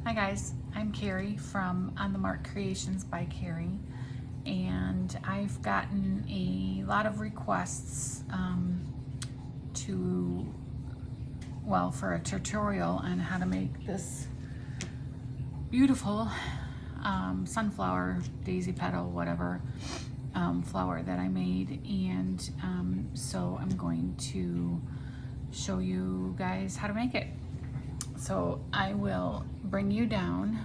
Hi guys, I'm Carrie from On the Mark Creations by Carrie, and I've gotten a lot of requests for a tutorial on how to make this beautiful sunflower, daisy petal, whatever flower that I made, and so I'm going to show you guys how to make it. So I will bring you down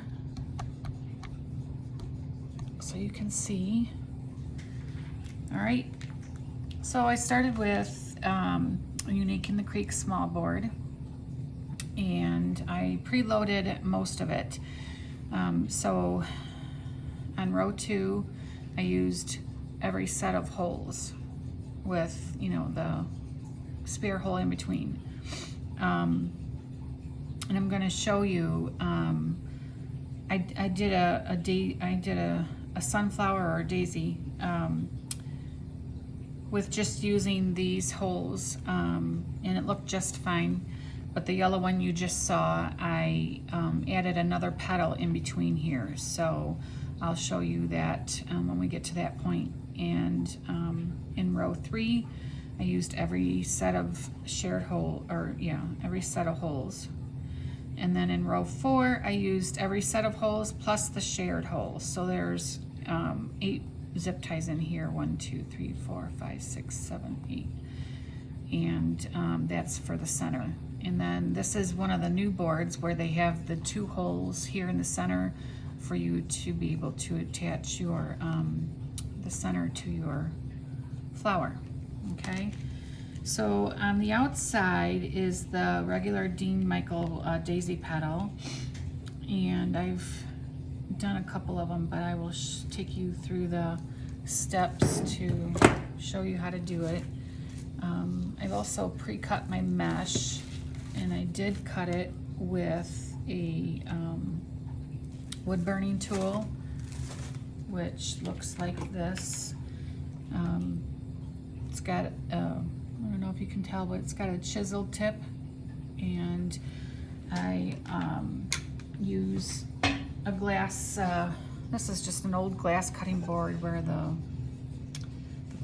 so you can see. All right, so I started with Unique in the Creek small board, and I preloaded most of it. So on row 2 I used every set of holes with, you know, the spare hole in between. And I'm going to show you. I did a sunflower or a daisy with just using these holes, and it looked just fine. But the yellow one you just saw, I added another petal in between here. So I'll show you that when we get to that point. And in row 3, I used every set of every set of holes. And then in row 4, I used every set of holes plus the shared holes. So there's 8 zip ties in here. 1, 2, 3, 4, 5, 6, 7, 8. And that's for the center. And then this is one of the new boards where they have the 2 holes here in the center for you to be able to attach your the center to your flower. Okay. So on the outside is the regular Dean Michael daisy petal, and I've done a couple of them, but I will take you through the steps to show you how to do it. I've also pre-cut my mesh, and I did cut it with a wood burning tool, which looks like this. It's got I don't know if you can tell, but it's got a chiseled tip, and I use a glass, this is just an old glass cutting board where the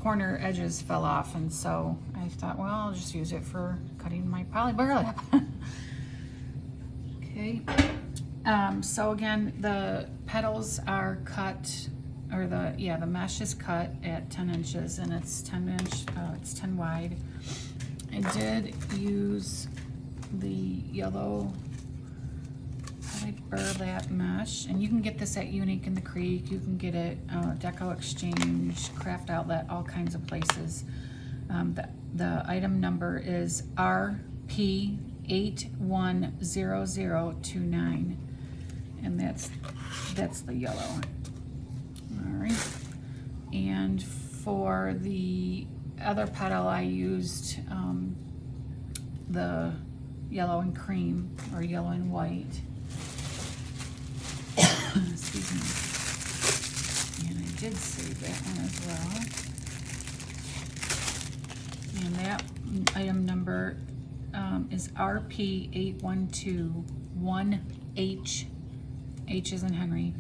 corner edges fell off, and so I thought, well, I'll just use it for cutting my poly burlap. Okay, so again, the petals are cut, or the mesh is cut at 10 inches, and it's 10 wide. I did use the yellow poly burlap mesh, and you can get this at Unique in the Creek. You can get it Deco Exchange, Craft Outlet, all kinds of places. The item number is RP810029, and that's the yellow. All right, and for the other petal I used the yellow and cream, or yellow and white. Excuse me. And I did save that one as well. And that item number is RP8121H. H is in Henry.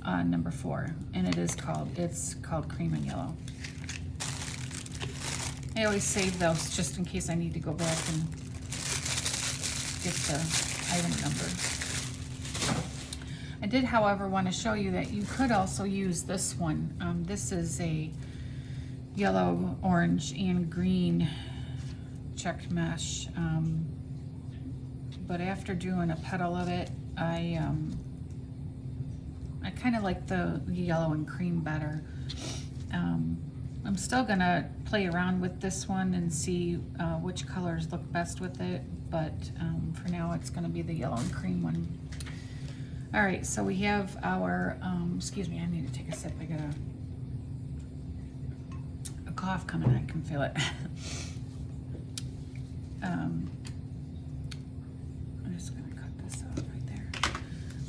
Number 4, and it's called cream and yellow. I always save those just in case I need to go back and get the item number. I did, however, want to show you that you could also use this one. This is a yellow, orange, and green checked mesh, but after doing a petal of it, I kind of like the yellow and cream better. I'm still gonna play around with this one and see which colors look best with it, but for now it's gonna be the yellow and cream one. All right, so we have our, excuse me, I need to take a sip. I got a cough coming, I can feel it. I'm just gonna cut this out right there.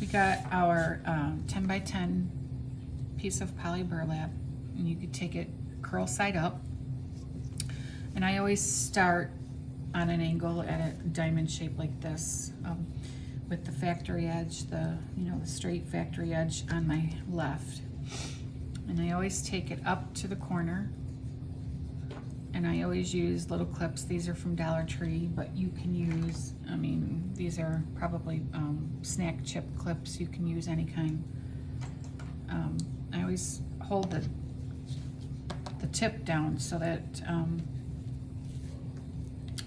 We got our 10 by 10 piece of poly burlap, and you could take it curl side up, and I always start on an angle at a diamond shape like this, with the factory edge, the straight factory edge on my left. And I always take it up to the corner, and I always use little clips. These are from Dollar Tree, but you can use, I mean, these are probably snack chip clips. You can use any kind. I always hold the tip down so that,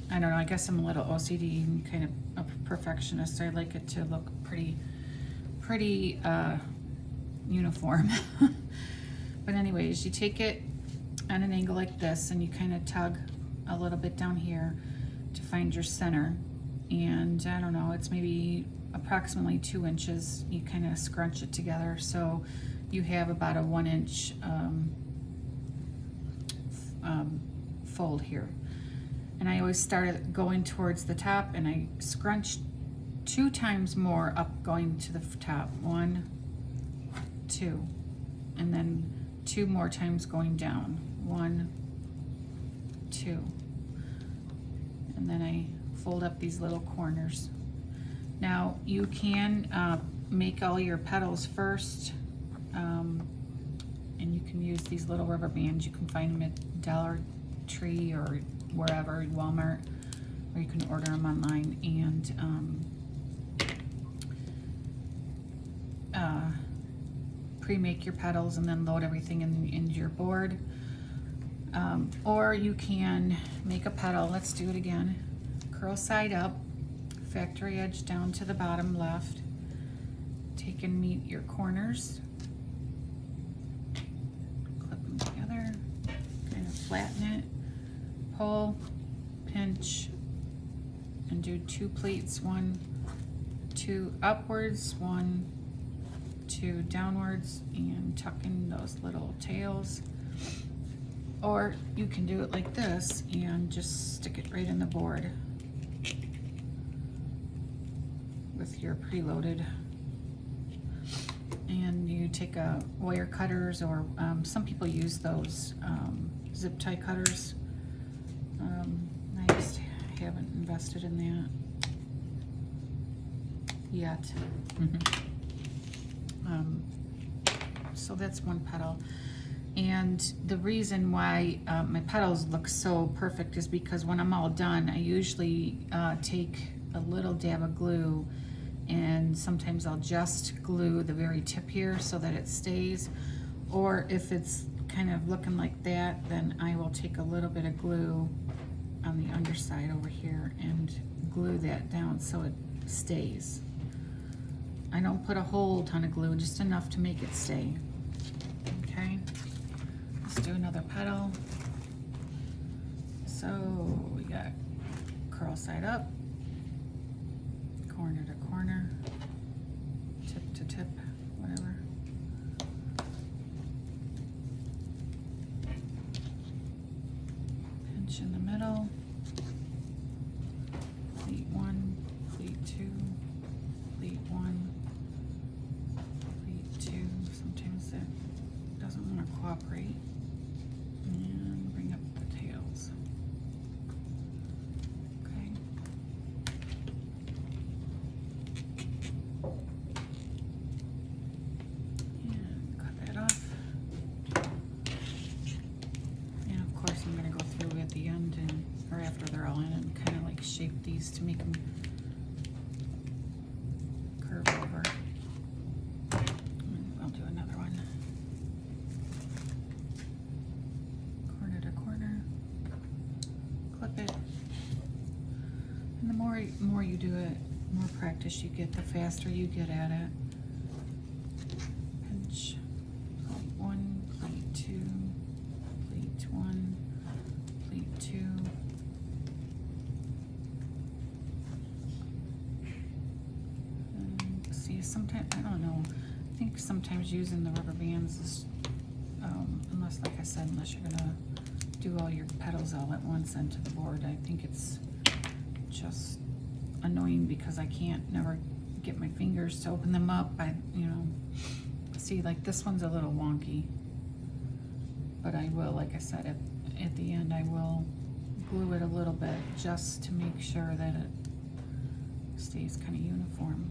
I don't know, I guess I'm a little OCD and kind of a perfectionist. I like it to look pretty uniform. But anyways, you take it on an angle like this and you kind of tug a little bit down here to find your center. And I don't know, it's maybe approximately 2 inches. You kind of scrunch it together so you have about a 1 inch fold here. And I always start going towards the top, and I scrunch 2 times more up going to the top. 1, 2, and then 2 more times going down. 1, 2, and then I fold up these little corners. Now you can make all your petals first, and you can use these little rubber bands. You can find them at Dollar Tree or wherever, Walmart, or you can order them online, and pre-make your petals and then load everything into your board. Or you can make a petal. Let's do it again. Curl side up, factory edge down to the bottom left. Take and meet your corners. Clip them together, kind of flatten it, pull, pinch, and do 2 pleats. 1, 2 upwards, 1, 2 downwards, and tuck in those little tails. Or you can do it like this and just stick it right in the board with your preloaded. And you take a wire cutters, or some people use those zip tie cutters. I just haven't invested in that yet. So that's one petal. And the reason why my petals look so perfect is because when I'm all done, I usually take a little dab of glue, and sometimes I'll just glue the very tip here so that it stays. Or if it's kind of looking like that, then I will take a little bit of glue on the underside over here and glue that down so it stays. I don't put a whole ton of glue, just enough to make it stay. Okay, let's do another petal. So we got curl side up, corner to corner, tip to tip, whatever. Pinch in the middle, pleat 1, pleat 2, pleat 1, pleat 2. Sometimes that doesn't want to cooperate. And bring up the tails. Okay. And cut that off. And of course I'm going to go through at the end, and or after they're all in, and kind of like shape these to make them curve over. And I'll do another one. Corner to corner. Clip it. And the more you do it, more practice you get, the faster you get at it. Pinch. Plate 1, plate 2, plate 1, plate 2. And see, sometimes, I don't know, I think sometimes using the rubber bands is, unless, like I said, unless you're gonna do all your petals all at once onto the board, I think it's just annoying because I can't never get my fingers to open them up. See, like this one's a little wonky, but I will, like I said, at the end I will glue it a little bit just to make sure that it stays kind of uniform.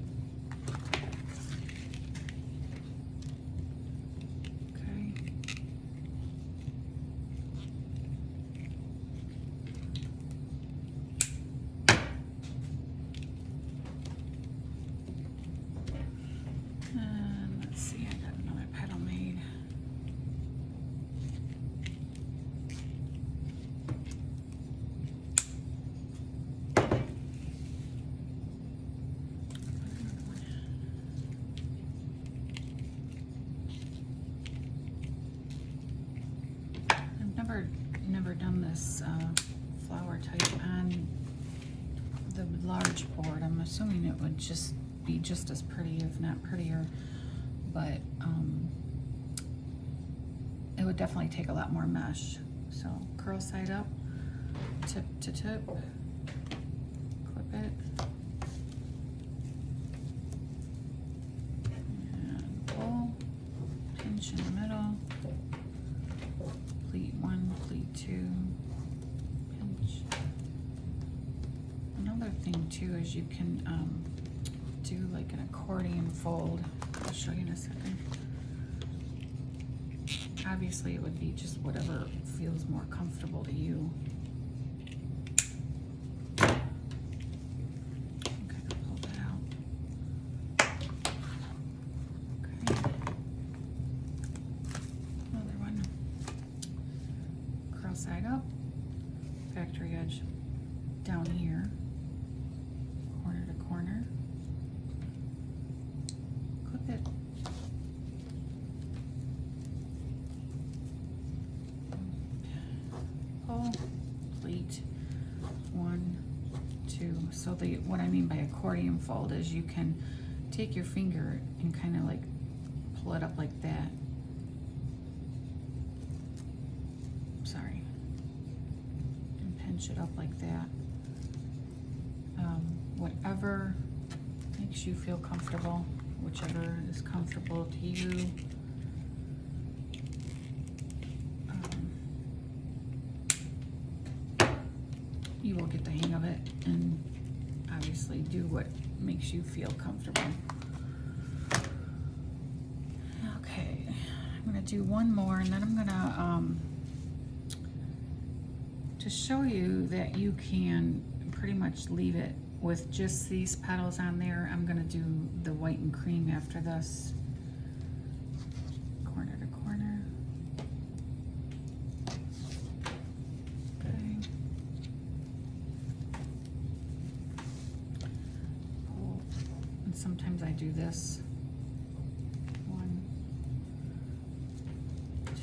just be just as pretty, if not prettier, but it would definitely take a lot more mesh. So curl side up, tip to tip, clip it, and pull, pinch in the middle, pleat 1, pleat 2, pinch. Another thing too is you can do like an accordion fold. I'll show you in a second. Obviously it would be just whatever feels more comfortable to you. Okay, pull that out. Okay. Another one. Curl side up, factory edge down here, corner to corner. Clip it. Pull, pleat 1, 2. So what I mean by accordion fold is you can take your finger and kind of like pull it up like that. Sorry. And pinch it up like that. Whatever makes you feel comfortable, whichever is comfortable to you. You will get the hang of it and obviously do what makes you feel comfortable. Okay, I'm gonna do one more and then I'm gonna to show you that you can pretty much leave it with just these petals on there. I'm gonna do the white and cream after this. Corner to corner. Okay. Pull. And sometimes I do this. 1, 2.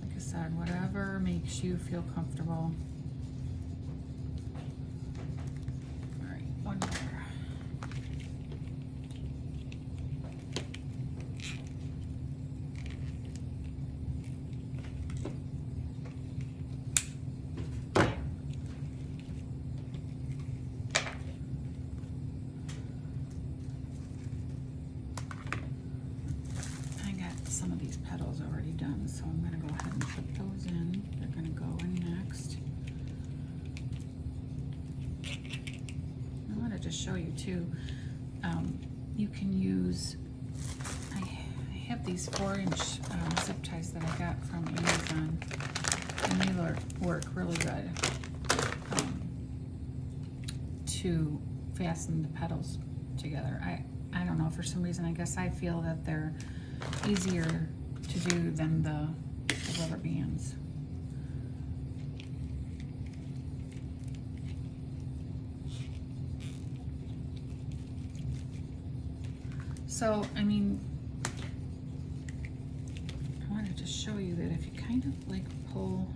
Like I said, whatever makes you feel comfortable. Some of these petals already done, so I'm going to go ahead and put those in. They're going to go in next. I wanted to show you too, you can use, I have these 4-inch zip ties that I got from Amazon, and they work really good to fasten the petals together. I don't know, for some reason, I guess I feel that they're easier to do than the rubber bands. So, I mean, I wanted to show you that if you kind of like pull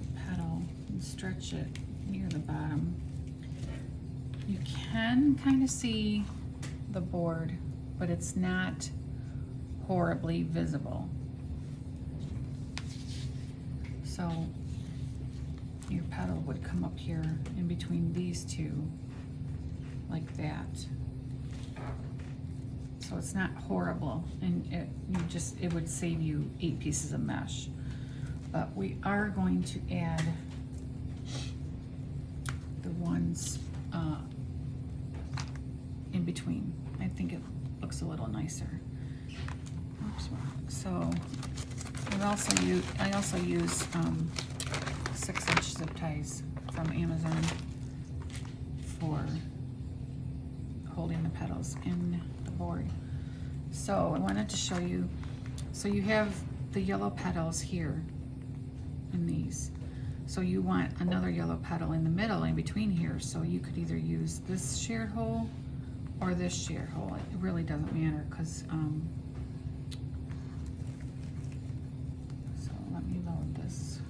the petal and stretch it near the bottom, you can kind of see the board, but it's not horribly visible. So your petal would come up here in between these two like that. So it's not horrible, and it would save you 8 pieces of mesh. But we are going to add the ones in between. I think it looks a little nicer. Oops. So I also use 6-inch zip ties from Amazon for holding the petals in the board. So I wanted to show you, so you have the yellow petals here in these. So you want another yellow petal in the middle in between here, so you could either use this shared hole or this shared hole. It really doesn't matter, because so let me load this.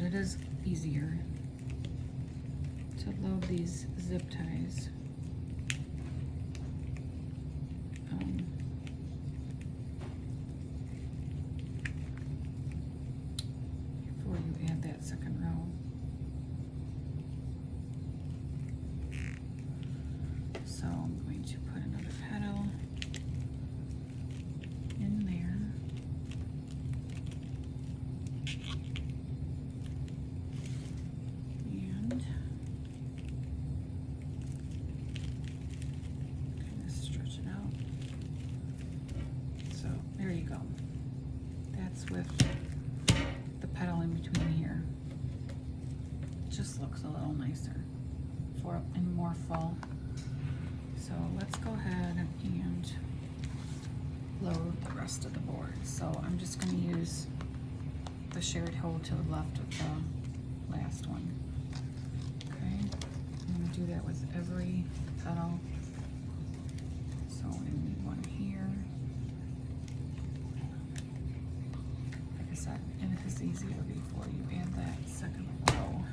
it is easier to load these zip ties. Before you add that second row. So I'm going to put another petal in there. And kind of stretch it out. So there you go. That's with the petal in between here. It just looks a little nicer and more full. So let's go ahead and load the rest of the board. So I'm just going to use the shared hole to the left of the last one. Okay, I'm going to do that with every petal. So I need one here. Like I said, and it is easier before you add that second row.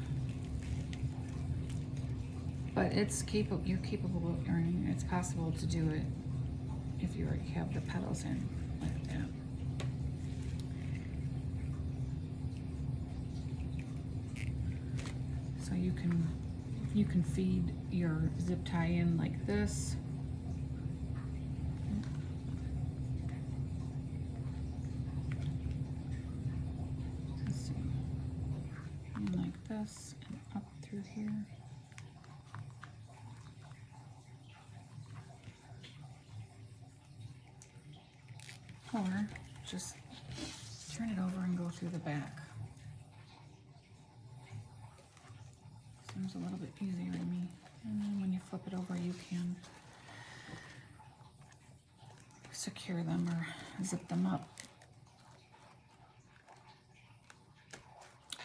But it's capable. You're capable of earning. It's possible to do it if you already have the petals in like that. So you can feed your zip tie in like this. Let's see, and like this, and up through here. Or just turn it over and go through the back. Seems a little bit easier to me. And then when you flip it over, you can secure them or zip them up.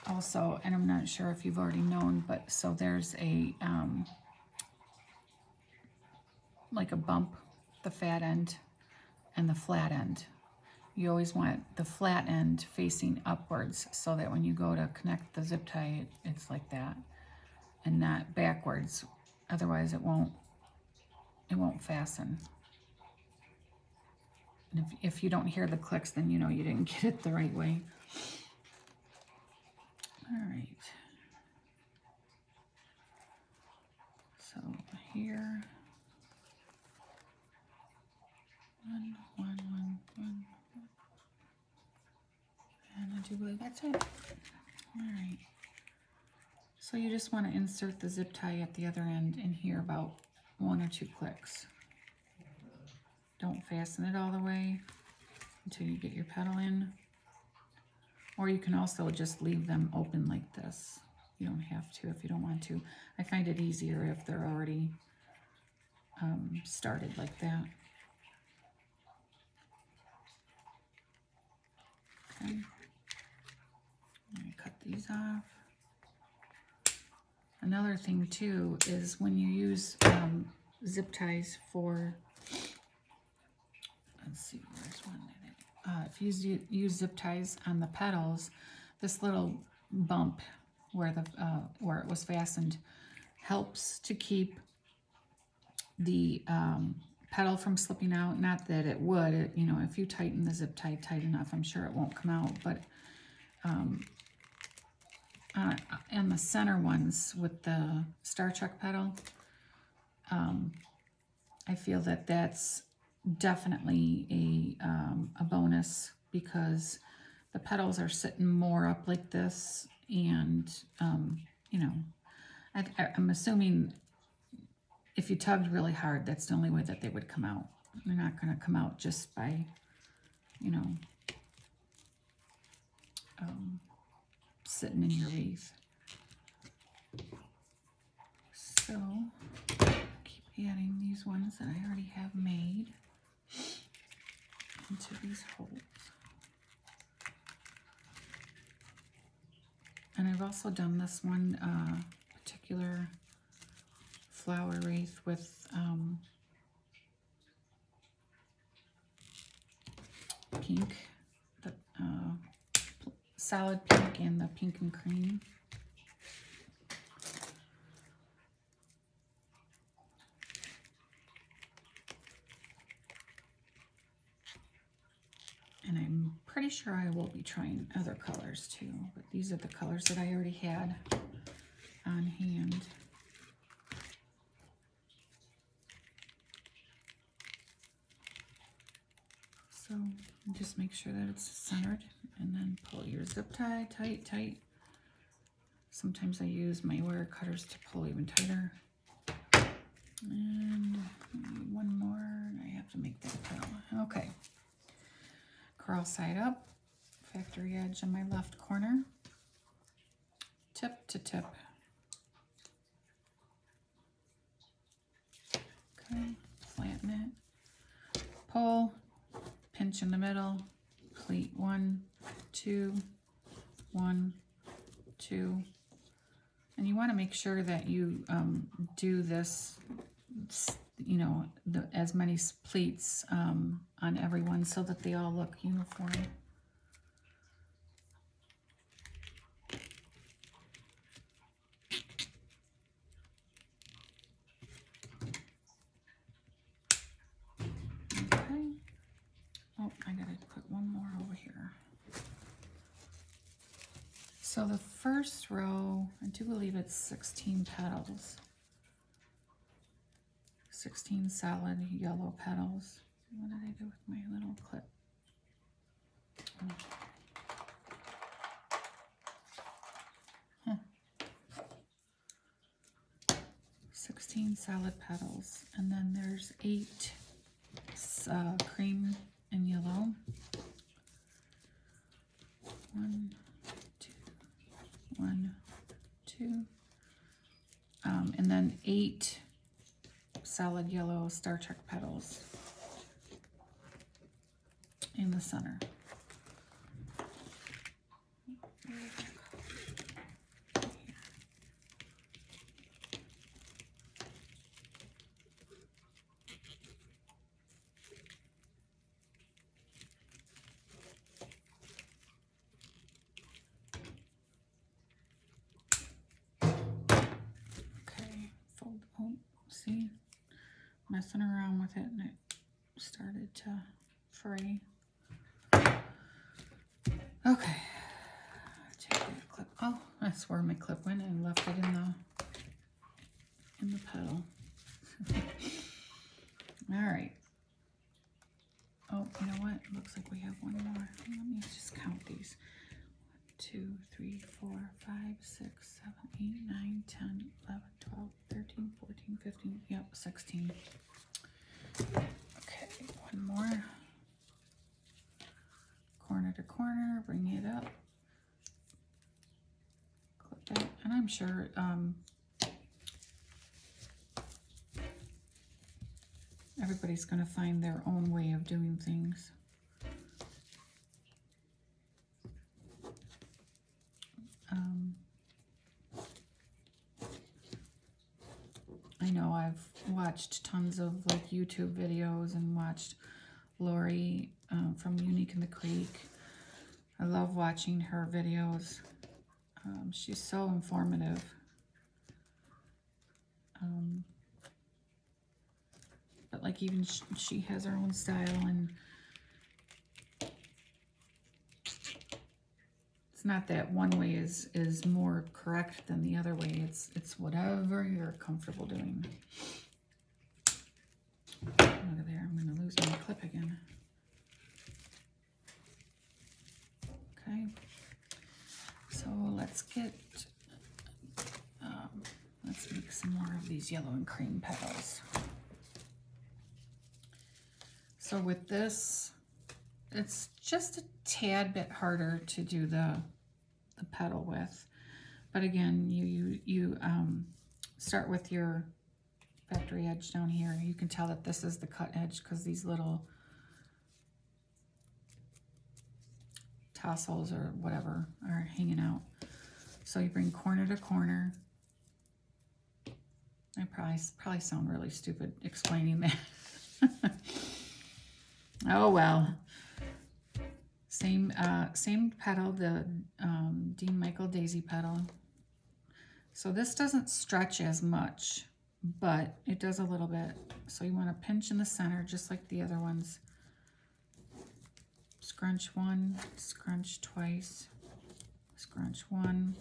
Also, and I'm not sure if you've already known, but so there's a like a bump, the fat end and the flat end. You always want the flat end facing upwards so that when you go to connect the zip tie, it's like that and not backwards. Otherwise it won't fasten. And if you don't hear the clicks, then you know you didn't get it the right way. All right. So here, one. And I do believe that's it. All right. So you just want to insert the zip tie at the other end in here about 1 or 2 clicks. Don't fasten it all the way until you get your petal in. Or you can also just leave them open like this. You don't have to if you don't want to. I find it easier if they're already started like that. Okay. I'm going to cut these off. Another thing too is when you use zip ties for, let's see, where's one? If you use zip ties on the petals, this little bump where it was fastened helps to keep the petal from slipping out. Not that it would, you know, if you tighten the zip tie tight enough, I'm sure it won't come out. But and the center ones with the Star Trek petal, I feel that that's definitely a bonus because the petals are sitting more up like this, and you know, I'm assuming if you tugged really hard, that's the only way that they would come out. They're not going to come out just by, you know, sitting in your wreath. So keep adding these ones that I already have made into these holes. And I've also done this one particular flower wreath with pink, the solid pink and the pink and cream. And I'm pretty sure I will be trying other colors too, but these are the colors that I already had on hand. So just make sure that it's centered and then pull your zip tie tight, tight. Sometimes I use my wire cutters to pull even tighter. And one more, I have to make that petal. Okay. Curl side up, factory edge on my left corner, tip to tip. Okay, flatten it, pull, pinch in the middle, pleat 1, 2, 1, 2. And you want to make sure that you do this, you know, as many pleats on every one so that they all look uniform. Okay. Oh, I gotta put one more over here. So the first row, I do believe it's 16 petals. 16 solid yellow petals. What did I do with my little clip? Huh. 16 solid petals. And then there's 8 cream and yellow. 1, 2, 1, 2. And then 8 solid yellow Star Trek petals in the center. Okay, fold, oh, see? Messing around with it and it started to fray. Okay, take that clip. Oh, that's where my clip went and left it in the petal. All right. Oh, you know what? Looks like we have one more. Let me just count these. 2, 3, 4, 5, 6, 7, 8, 9, 10, 11, 12, 13, 14, 15. Yep, 16. Okay, one more. Corner to corner, bring it up. Clip it, and I'm sure everybody's going to find their own way of doing things. I know I've watched tons of like YouTube videos and watched Lori from Unique in the Creek. I love watching her videos. She's so informative. But like even she has her own style, and it's not that one way is more correct than the other way. It's whatever you're comfortable doing. Look at there, I'm gonna lose my clip again. Okay, so let's make some more of these yellow and cream petals. So with this, it's just a tad bit harder to do the petal with, but again, you start with your factory edge down here. You can tell that this is the cut edge because these little tassels or whatever are hanging out. So you bring corner to corner. I probably sound really stupid explaining that. Oh well. Same petal, the Dean Michael Daisy petal. So this doesn't stretch as much, but it does a little bit. So you want to pinch in the center just like the other ones. Scrunch one, scrunch twice, scrunch one,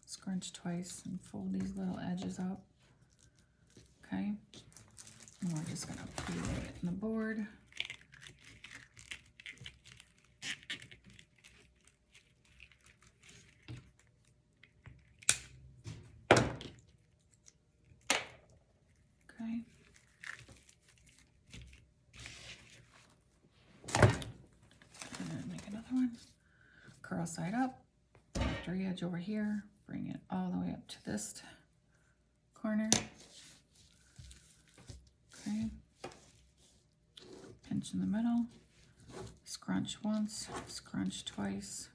scrunch twice, and fold these little edges up. Okay, and we're just going to pre-lay it in the board. Okay. And make another one. Curl side up, factory edge over here, bring it all the way up to this corner. Okay. Pinch in the middle, scrunch once, scrunch twice,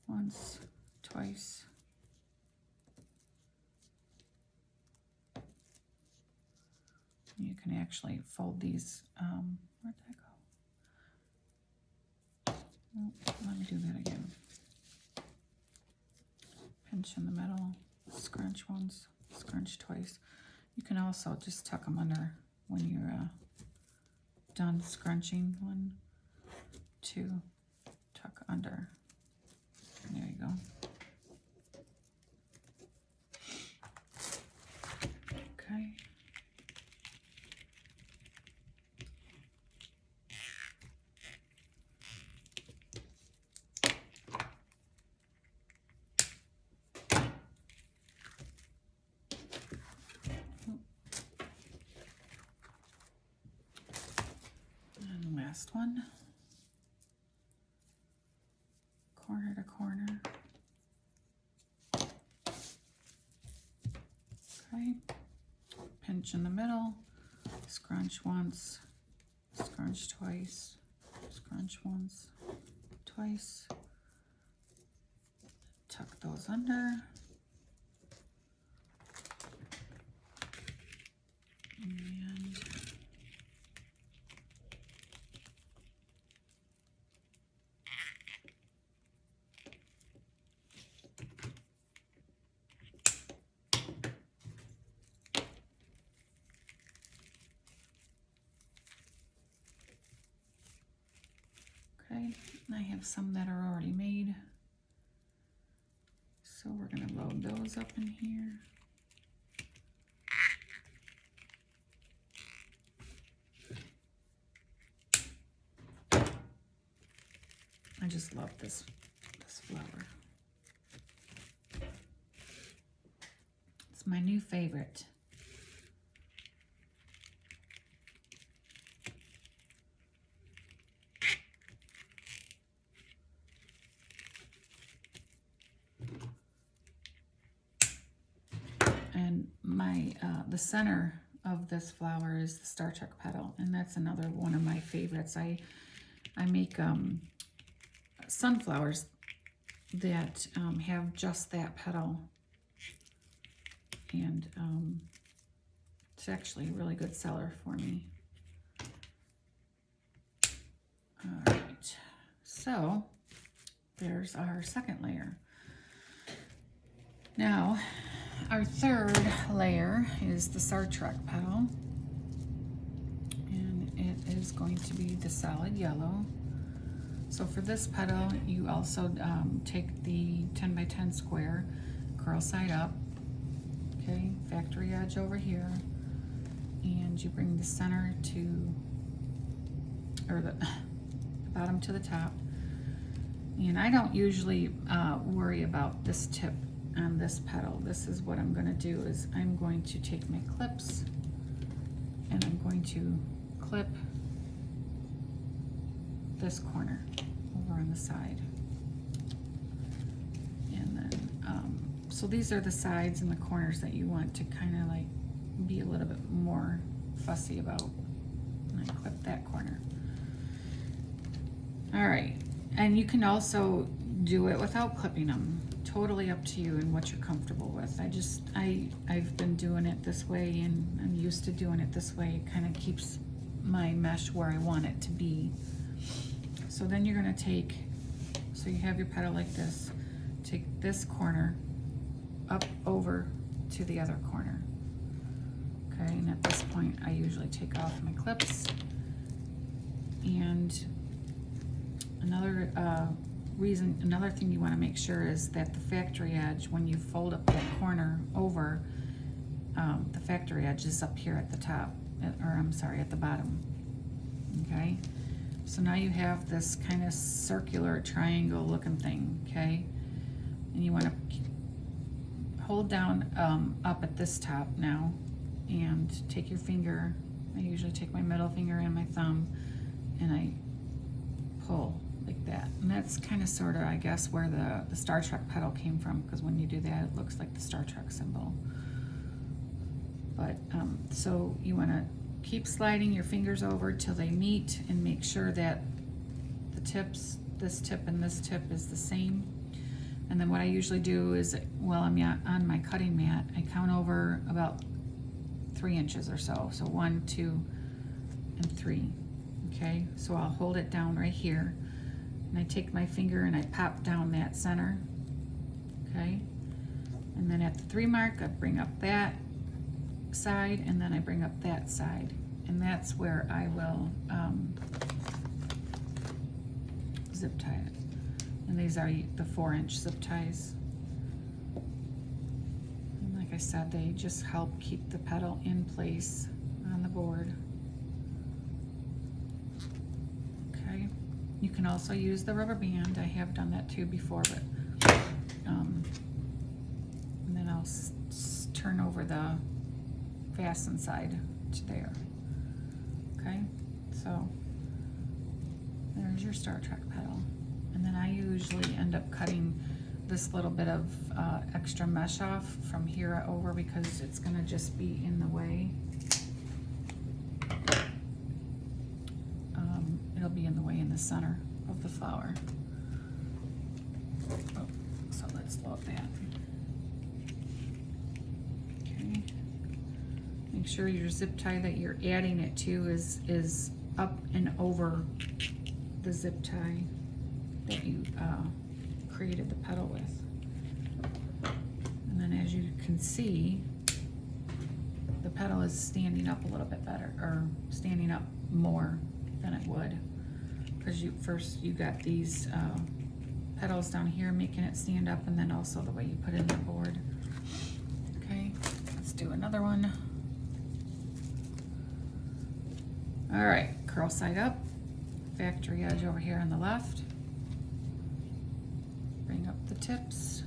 once, twice. You can actually fold these, where'd that go? Oh, let me do that again. Pinch in the middle, scrunch once, scrunch twice. You can also just tuck them under when you're done scrunching. 1, 2, tuck under. There you go. Okay. Last one, corner to corner. Okay, pinch in the middle, scrunch once, scrunch twice, scrunch once, twice, tuck those under. And okay, I have some that are already made. So we're going to load those up in here. I just love this flower. It's my new favorite. And my the center of this flower is the Star Trek petal, and that's another one of my favorites. I make sunflowers that have just that petal, and it's actually a really good seller for me. All right, so there's our second layer. Now, our third layer is the Star Trek petal, and it is going to be the solid yellow. So for this petal, you also take the 10 by 10 square, curl side up, okay, factory edge over here, and you bring the center to, or the bottom to the top. And I don't usually worry about this tip on this petal. This is what I'm going to do, is I'm going to take my clips and I'm going to clip this corner over on the side. And then so these are the sides and the corners that you want to kind of like be a little bit more fussy about. And I clip that corner. All right, and you can also do it without clipping them. Totally up to you and what you're comfortable with. I've been doing it this way, and I'm used to doing it this way. It kind of keeps my mesh where I want it to be. So then you're gonna take, so you have your petal like this, take this corner up over to the other corner. Okay, and at this point I usually take off my clips. And another another thing you want to make sure is that the factory edge, when you fold up that corner over, the factory edge is up here at the top, or I'm sorry, at the bottom. Okay, so now you have this kind of circular triangle looking thing, okay? And you want to hold down up at this top now and take your finger, I usually take my middle finger and my thumb, and I pull like that. And that's kind of sort of, I guess, where the Star Trek petal came from, because when you do that it looks like the Star Trek symbol. But so you want to keep sliding your fingers over till they meet and make sure that the tips, this tip and this tip, is the same. And then what I usually do is, while I'm on my cutting mat, I count over about 3 inches or so. So 1, 2, and 3. Okay, so I'll hold it down right here, and I take my finger and I pop down that center. Okay, and then at the 3 mark I bring up that side, and then I bring up that side, and that's where I will zip tie it. And these are the 4-inch zip ties. And like I said, they just help keep the petal in place on the board. Okay, you can also use the rubber band. I have done that too before, but and then I'll turn over the fasten side to there. Okay, so there's your Star Trek petal. And then I usually end up cutting this little bit of extra mesh off from here over, because it's gonna just be in the way. It'll be in the way in the center of the flower. Oh, so let's load that. Okay. Make sure your zip tie that you're adding it to is up and over the zip tie that you created the petal with. And then as you can see, the petal is standing up a little bit better, or standing up more than it would, because you got these petals down here making it stand up, and then also the way you put it in the board. Okay, let's do another one. All right, curl side up, factory edge over here on the left. Bring up the tips,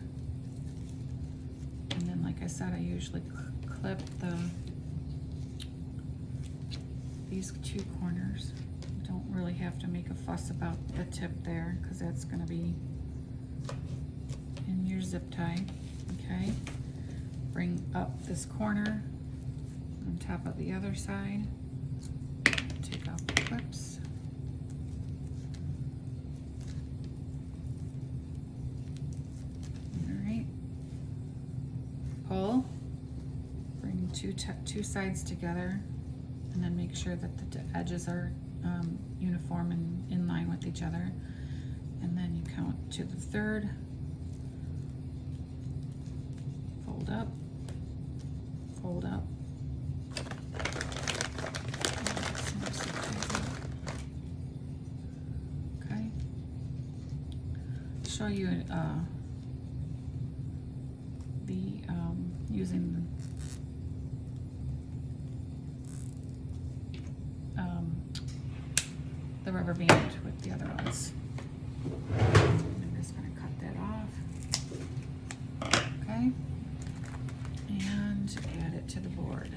and then like I said, I usually clip these 2 corners. You don't really have to make a fuss about the tip there, because that's going to be in your zip tie. Okay, bring up this corner on top of the other side, take out the clips. Pull, bring two sides together, and then make sure that the edges are uniform and in line with each other. And then you count to the 3rd, fold up, fold up. Okay, show you using the rubber band with the other ones. I'm just going to cut that off. Okay, and add it to the board.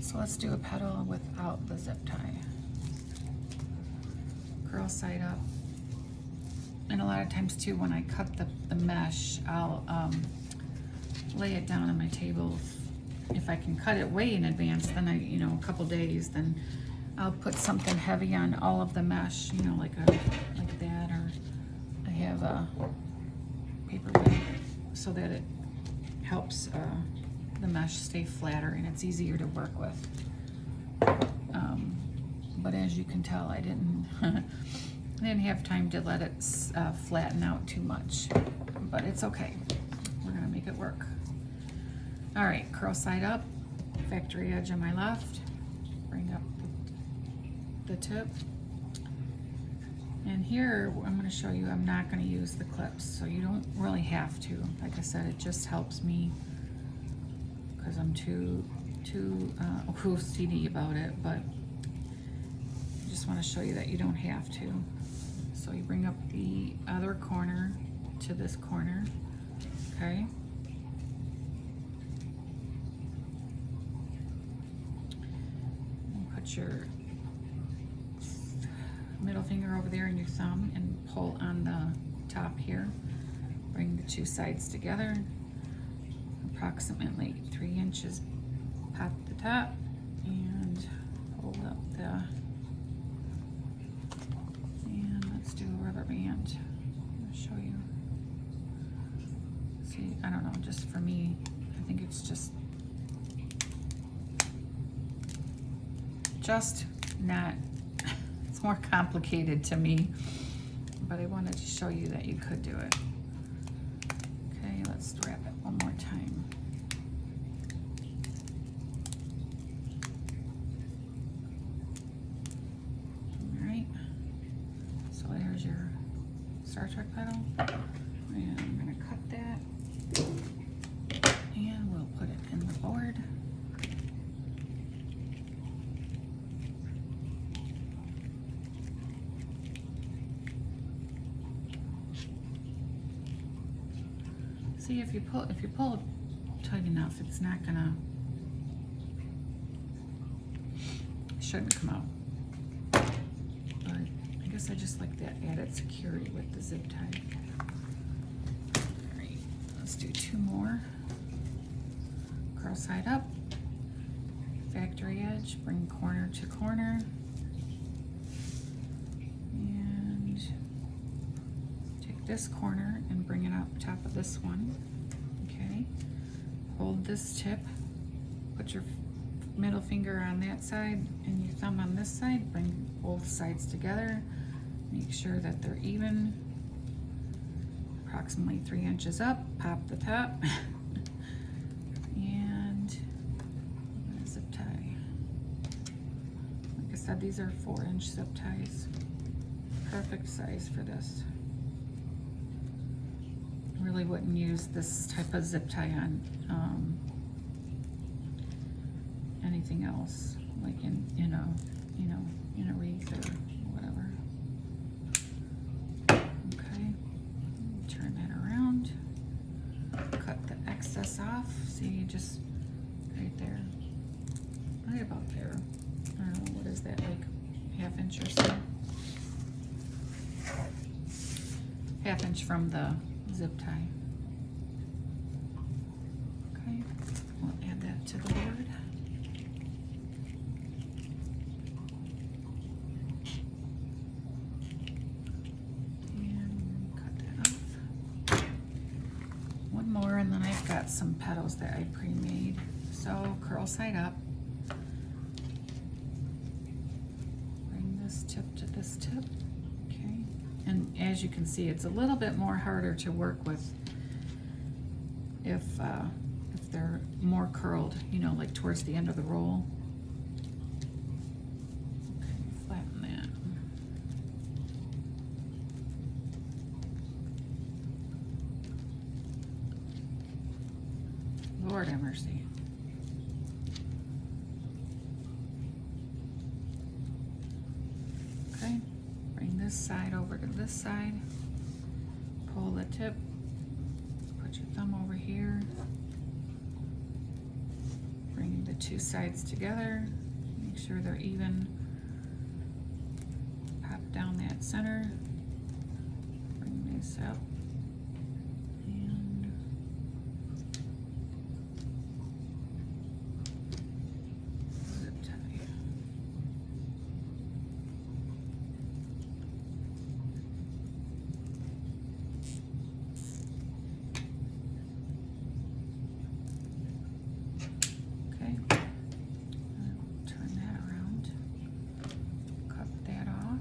So let's do a petal without the zip tie. Curl side up, And a lot of times too, when I cut the mesh, I'll lay it down on my table. If I can cut it way in advance, then you know, a couple days, then I'll put something heavy on all of the mesh, you know, like that, or I have a paper weight so that it helps the mesh stay flatter and it's easier to work with. But as you can tell, I didn't have time to let it flatten out too much, but it's okay. We're gonna make it work. All right, curl side up, factory edge on my left, bring up the tip. And here, I'm gonna show you, I'm not gonna use the clips, so you don't really have to. Like I said, it just helps me because I'm too OCD about it, but I just wanna show you that you don't have to. So you bring up the other corner to this corner, okay? And put your middle finger over there and your thumb and pull on the top here. Bring the two sides together, approximately 3 inches. Pop the top and hold up and let's do a rubber band. I'll show you. See, I don't know, just for me, I think it's just not, it's more complicated to me, but I wanted to show you that you could do it. Okay, let's wrap it one more time. All right, so there's your Star Trek petal, and I'm gonna cut that, and we'll put it in the board. See, if you pull tight enough, it's not gonna, it shouldn't come out. But I guess I just like that added security with the zip tie. All right, let's do 2 more. Curl side up, factory edge, bring corner to corner, and take this corner and bring it up top of this one. Okay, hold this tip, put your middle finger on that side and your thumb on this side, bring both sides together, make sure that they're even, approximately 3 inches up, pop the top, and I'm gonna zip tie. Like I said, these are 4-inch zip ties, perfect size for this. Really wouldn't use this type of zip tie on anything else, like in a wreath or whatever. Okay, turn that around, cut the excess off. See, just right there, right about there. I don't know, what is that, like 1/2 inch or so? 1/2 inch from the zip tie. Okay, we'll add that to the board. And cut that off. One more, and then I've got some petals that I pre-made. So curl side up. Bring this tip to this tip. And as you can see, it's a little bit more harder to work with if they're more curled, you know, like towards the end of the roll. Okay, flatten that. Lord have mercy. Okay. Bring this side over to this side, pull the tip, put your thumb over here, bring the two sides together, make sure they're even, pop down that center, bring this up. And zip tie. Okay. Turn that around. Cut that off.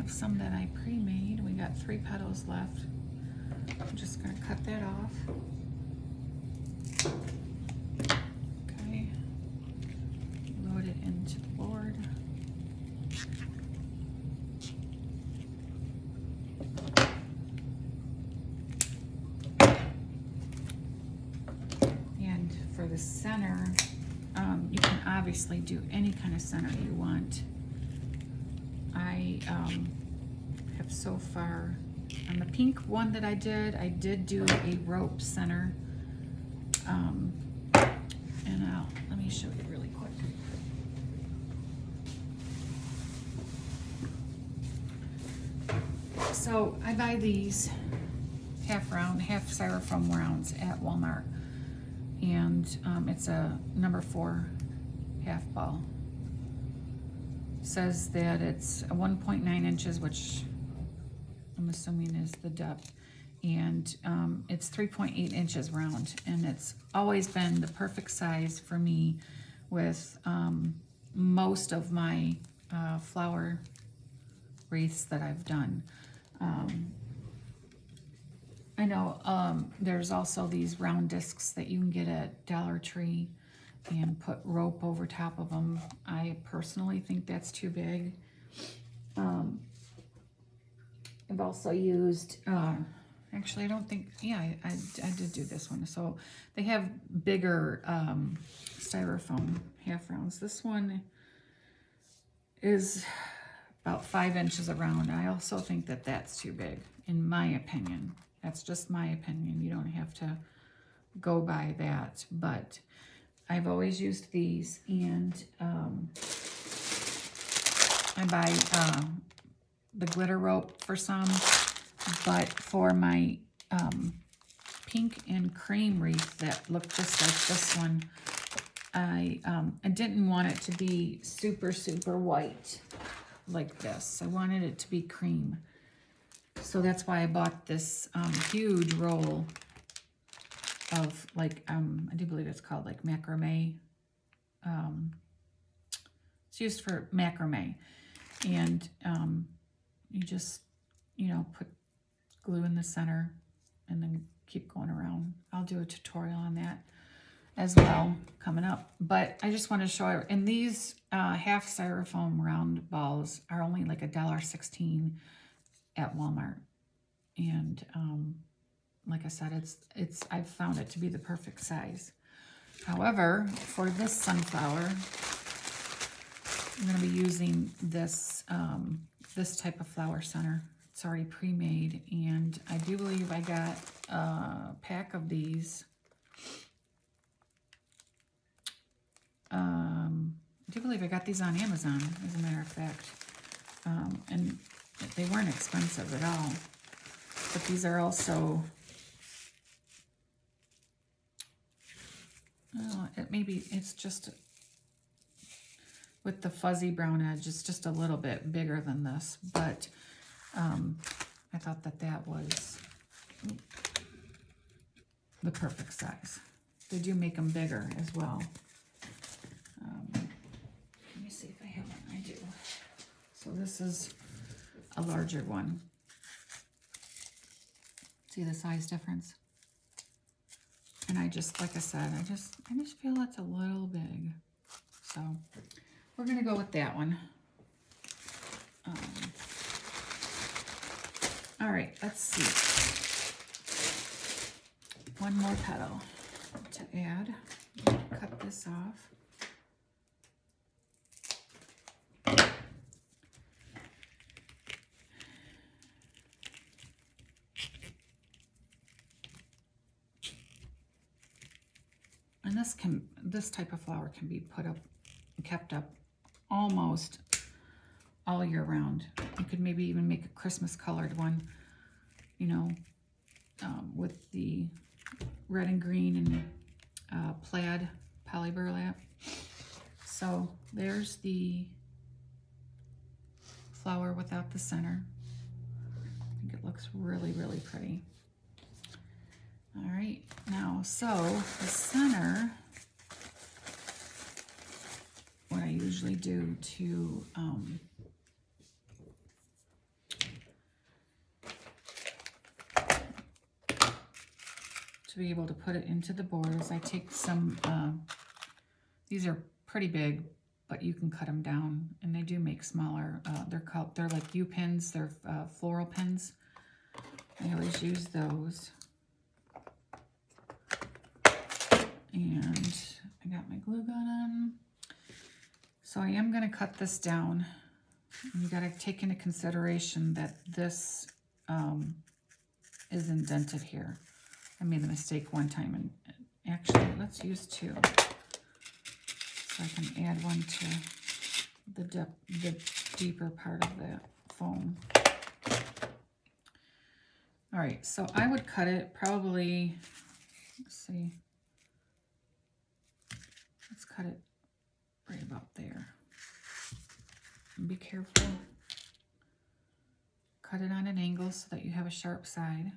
Some that I pre-made. We got 3 petals left. I'm just going to cut that off. Okay. Load it into the board. And for the center, you can obviously do any kind of center you want. I have so far, on the pink one that I did do a rope center. And let me show you really quick. So I buy these half round, half styrofoam rounds at Walmart. And it's a number 4 half ball. Says that it's 1.9 inches, which I'm assuming is the depth, and it's 3.8 inches round, and it's always been the perfect size for me with most of my flower wreaths that I've done. I know there's also these round discs that you can get at Dollar Tree and put rope over top of them. I personally think that's too big. I've also used, actually I don't think, yeah, I did do this one. So they have bigger styrofoam half rounds. This one is about 5 inches around. I also think that that's too big, in my opinion. That's just my opinion. You don't have to go by that, but I've always used these, and I buy the glitter rope for some, but for my pink and cream wreath that looked just like this one, I didn't want it to be super, super white like this. I wanted it to be cream. So that's why I bought this huge roll of, like, I do believe it's called like macrame. It's used for macrame. And you just, you know, put glue in the center and then keep going around. I'll do a tutorial on that as well coming up. But I just want to show you, and these half styrofoam round balls are only like $1.16 at Walmart. And like I said, I've found it to be the perfect size. However, for this sunflower, I'm going to be using this this type of flower center. It's already pre-made, and I do believe I got a pack of these. I do believe I got these on Amazon, as a matter of fact, and they weren't expensive at all. But these are also, maybe it's just, with the fuzzy brown edge, it's just a little bit bigger than this, but I thought that that was the perfect size. They do make them bigger as well. Let me see if I have one. I do. So this is a larger one. See the size difference? And I just, like I said, I just feel that's a little big. So we're gonna go with that one. All right, let's see. One more petal to add. Cut this off. And this type of flower can be put up, kept up almost all year round. You could maybe even make a Christmas colored one, you know, with the red and green and plaid poly burlap. So there's the flower without the center. I think it looks really, really pretty. All right, now, so the center, what I usually do to be able to put it into the board is I take some, these are pretty big, but you can cut them down, and they do make smaller. They're like U pins, they're floral pins. I always use those. And I got my glue gun on. So I am going to cut this down. You got to take into consideration that this is indented here. I made a mistake one time, and actually let's use two. So I can add one to the deeper part of the foam. All right, so I would cut it probably, let's see. Let's cut it right about there. And be careful. Cut it on an angle so that you have a sharp side.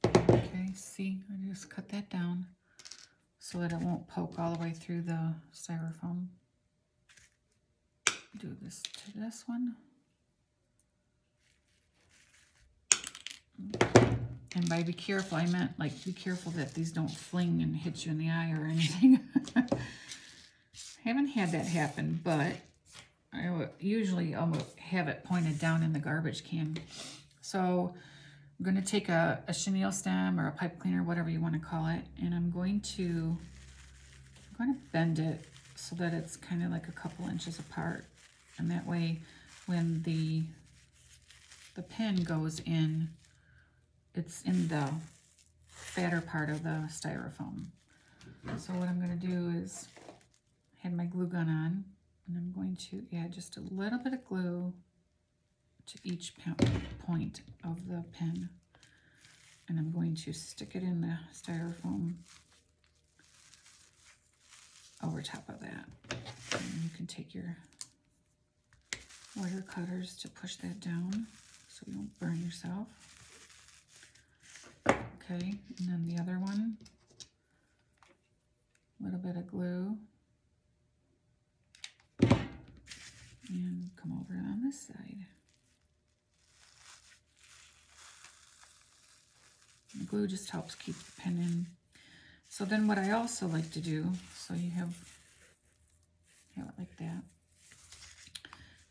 Okay, see, I just cut that down so that it won't poke all the way through the styrofoam. Do this to this one. And by be careful, I meant like be careful that these don't fling and hit you in the eye or anything. I haven't had that happen, but I would usually have it pointed down in the garbage can. So I'm going to take a chenille stem or a pipe cleaner, whatever you want to call it, and I'm going to bend it so that it's kind of like a couple inches apart. And that way, when the pin goes in, it's in the fatter part of the styrofoam. So what I'm going to do is I have my glue gun on, and I'm going to add just a little bit of glue to each point of the pin, and I'm going to stick it in the styrofoam over top of that. And you can take your wire cutters to push that down so you don't burn yourself. Okay, and then the other one, a little bit of glue, and come over on this side. The glue just helps keep the pin in. So then what I also like to do, so you have it like that,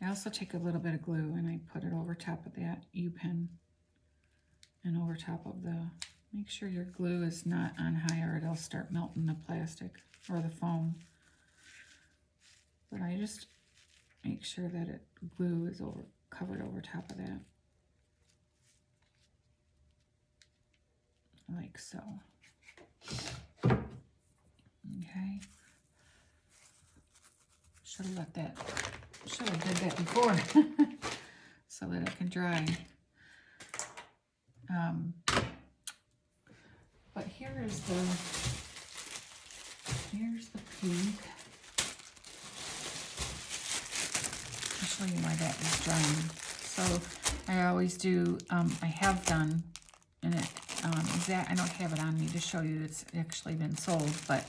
I also take a little bit of glue and I put it over top of that U-pin and over top of the, make sure your glue is not on high or it'll start melting the plastic or the foam. But I just make sure that glue is covered over top of that. Like so. Okay. Should have did that before so that it can dry. But here's the pink. I'll show you why that is drying. So I always do, I have done, and it, I don't have it on me to show you it's actually been sold, but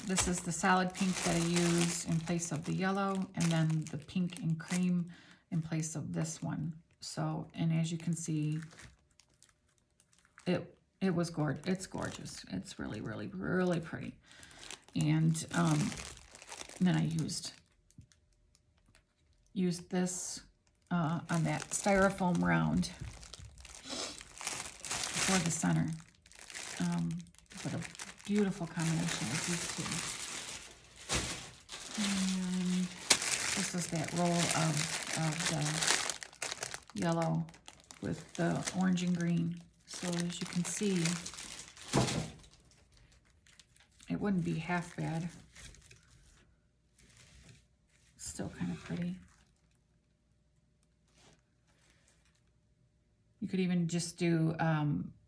this is the solid pink that I use in place of the yellow, and then the pink and cream in place of this one. So, and as you can see, it's gorgeous. It's really, really, really pretty. And then I used this on that styrofoam round for the center. What a beautiful combination of these two. And this is that roll of the yellow with the orange and green. So as you can see, it wouldn't be half bad. Still kind of pretty. You could even just do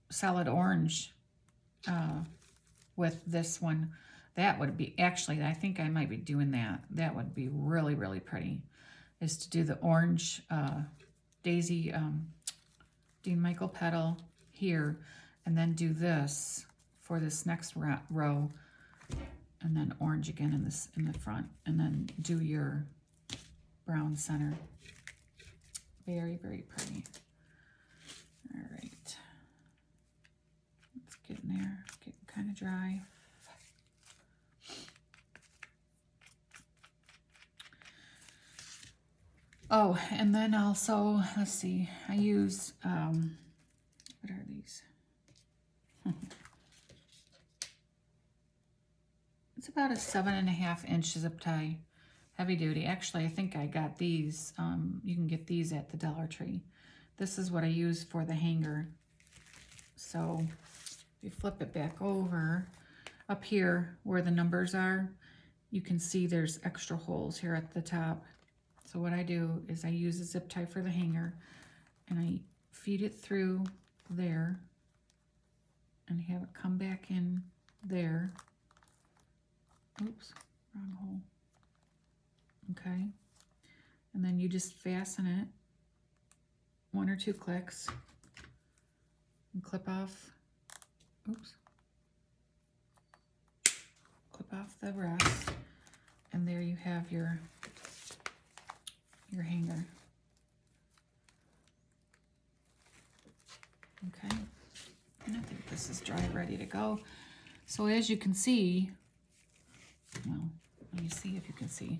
solid orange with this one. That would be, actually, I think I might be doing that. That would be really, really pretty, is to do the orange daisy Dean Michael petal here, and then do this for this next row, and then orange again in the front, and then do your brown center. Very, very pretty. All right, it's getting there, getting kind of dry. Oh, and then also, let's see, I use, what are these? It's about a 7.5 inch zip tie, heavy duty. Actually, I think I got these. You can get these at the Dollar Tree. This is what I use for the hanger. So if you flip it back over, up here where the numbers are, you can see there's extra holes here at the top. So what I do is I use a zip tie for the hanger, and I feed it through there and have it come back in there. Oops, wrong hole. Okay. And then you just fasten it 1 or 2 clicks and clip off, oops, clip off the rest, and there you have your hanger. Okay, and I think this is dry, ready to go. So as you can see, well, let me see if you can see.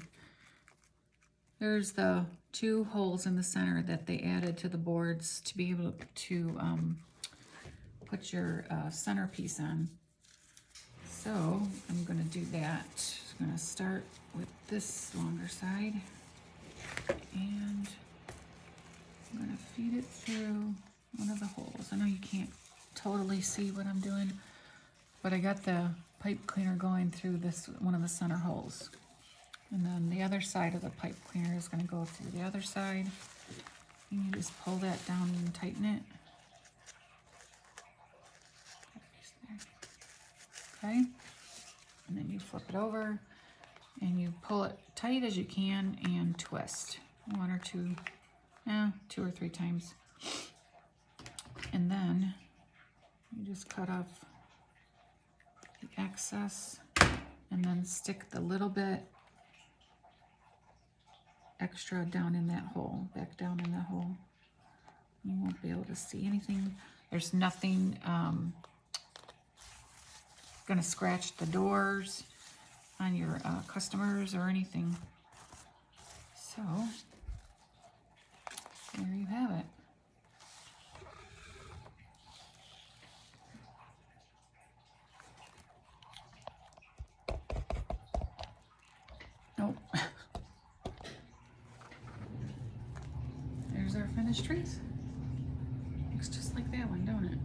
There's the 2 holes in the center that they added to the boards to be able to put your centerpiece on. So I'm going to do that. I'm going to start with this longer side, and I'm going to feed it through one of the holes. I know you can't totally see what I'm doing, but I got the pipe cleaner going through this one of the center holes. And then the other side of the pipe cleaner is going to go through the other side. And you just pull that down and tighten it. Okay. And then you flip it over and you pull it tight as you can and twist 1 or 2, 2 or 3 times. And then you just cut off the excess and then stick the little bit extra down in that hole, back down in that hole. You won't be able to see anything. There's nothing gonna scratch the doors on your customers or anything. So there you have it. Nope. There's our finished trees. Looks just like that one, don't it?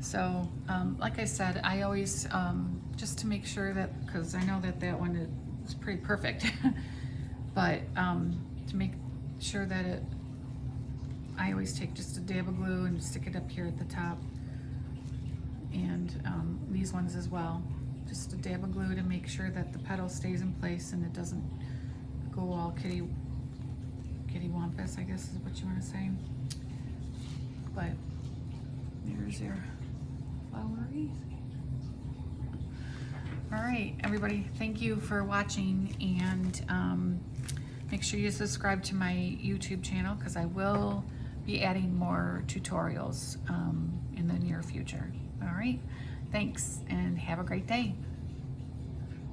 So, like I said, I always, just to make sure that, because I know that that one is pretty perfect, but to make sure that I always take just a dab of glue and stick it up here at the top, and these ones as well. Just a dab of glue to make sure that the petal stays in place and it doesn't go all kitty wampus, I guess is what you want to say. But there's your flower wreath. All right, everybody, thank you for watching, and make sure you subscribe to my YouTube channel, because I will be adding more tutorials in the near future. All right, thanks, and have a great day.